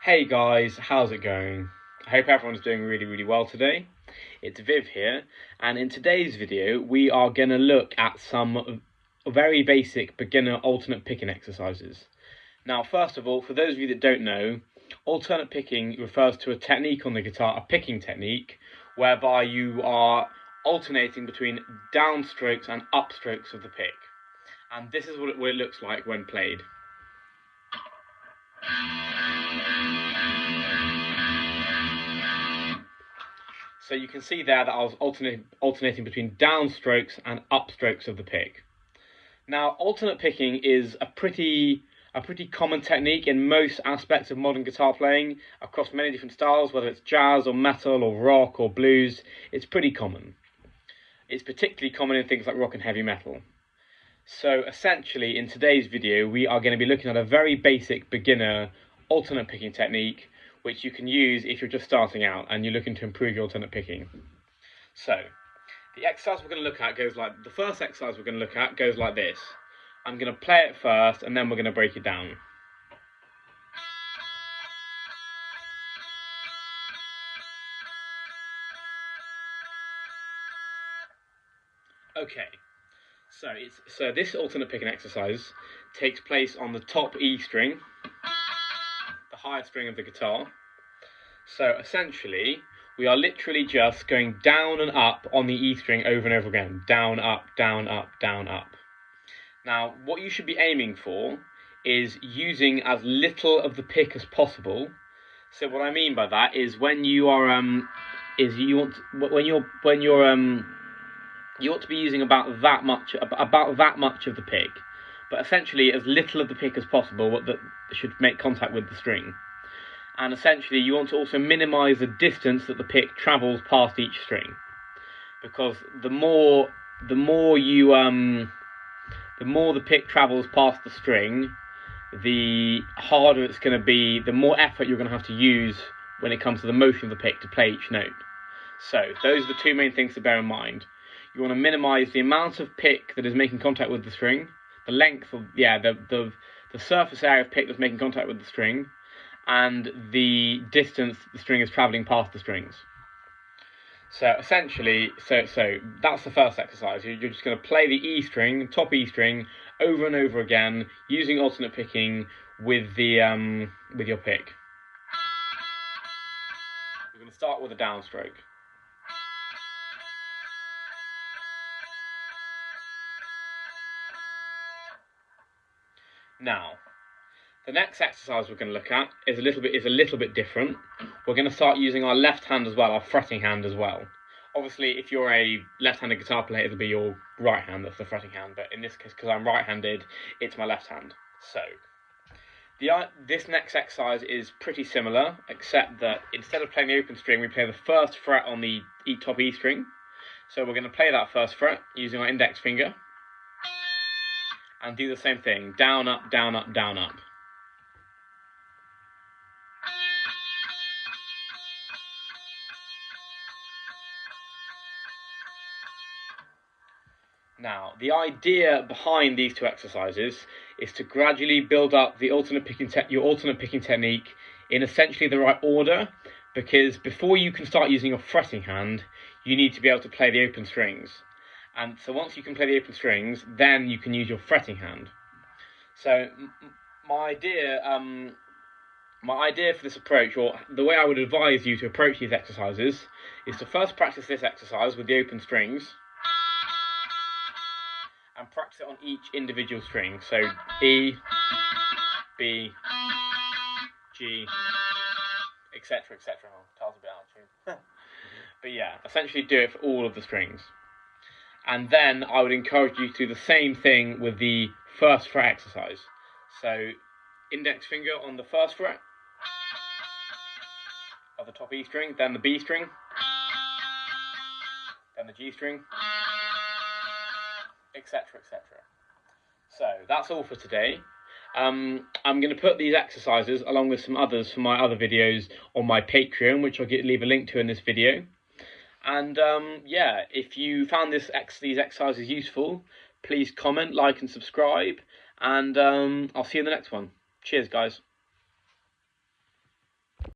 Hey guys, how's it going? I hope everyone's doing really well today. It's Viv here, and in today's video we are going to look at some very basic beginner alternate picking exercises. Now, first of all, for those of you that don't know, alternate picking refers to a technique on the guitar, a picking technique, whereby you are alternating between downstrokes and upstrokes of the pick. And this is what it looks like when played. So you can see there that I was alternating between downstrokes and upstrokes of the pick. Now, alternate picking is a pretty common technique in most aspects of modern guitar playing across many different styles, whether it's jazz or metal or rock or blues. It's pretty common. It's particularly common in things like rock and heavy metal. So essentially, in today's video, we are going to be looking at a very basic beginner alternate picking technique, which you can use if you're just starting out and you're looking to improve your alternate picking. So, the exercise we're going to look at goes like, the first exercise we're going to look at goes like this. I'm going to play it first and then we're going to break it down. Okay, so this alternate picking exercise takes place on the top E string, the highest string of the guitar. So essentially, we are literally just going down and up on the E string over and over again. Down, up, down, up, down, up. Now, what you should be aiming for is using as little of the pick as possible. So what I mean by that is when you are you ought to be using about that much of the pick, but essentially as little of the pick as possible that should make contact with the string. And essentially, you want to also minimise the distance that the pick travels past each string, because the more the pick travels past the string, the harder it's going to be. The more effort you're going to have to use when it comes to the motion of the pick to play each note. So those are the two main things to bear in mind. You want to minimise the amount of pick that is making contact with the string, the length of the surface area of pick that's making contact with the string, and the distance the string is travelling past the strings. So essentially, so that's the first exercise. You're just going to play the E string, top E string, over and over again, using alternate picking with your pick. We're going to start with a downstroke. Now, the next exercise we're going to look at is a little bit different. We're going to start using our left hand as well, our fretting hand as well. Obviously, if you're a left-handed guitar player, it'll be your right hand that's the fretting hand. But in this case, because I'm right-handed, it's my left hand. So, this next exercise is pretty similar, except that instead of playing the open string, we play the first fret on the top E string. So we're going to play that first fret using our index finger, and do the same thing: down, up, down, up, down, up. Now, the idea behind these two exercises is to gradually build up the your alternate picking technique in essentially the right order, because before you can start using your fretting hand, you need to be able to play the open strings. And so once you can play the open strings, then you can use your fretting hand. So my idea for this approach, or the way I would advise you to approach these exercises, is to first practice this exercise with the open strings, and practice it on each individual string. So E, B, G, etc., etc. Oh, tile's a bit out of tune. But yeah, essentially do it for all of the strings. And then I would encourage you to do the same thing with the first fret exercise. So index finger on the first fret of the top E string, then the B string, then the G string, etc., etc. So that's all for today. I'm going to put these exercises along with some others from my other videos on my Patreon, which I'll leave a link to in this video. And yeah, if you found these exercises useful, please comment, like and subscribe, and I'll see you in the next one. Cheers, guys.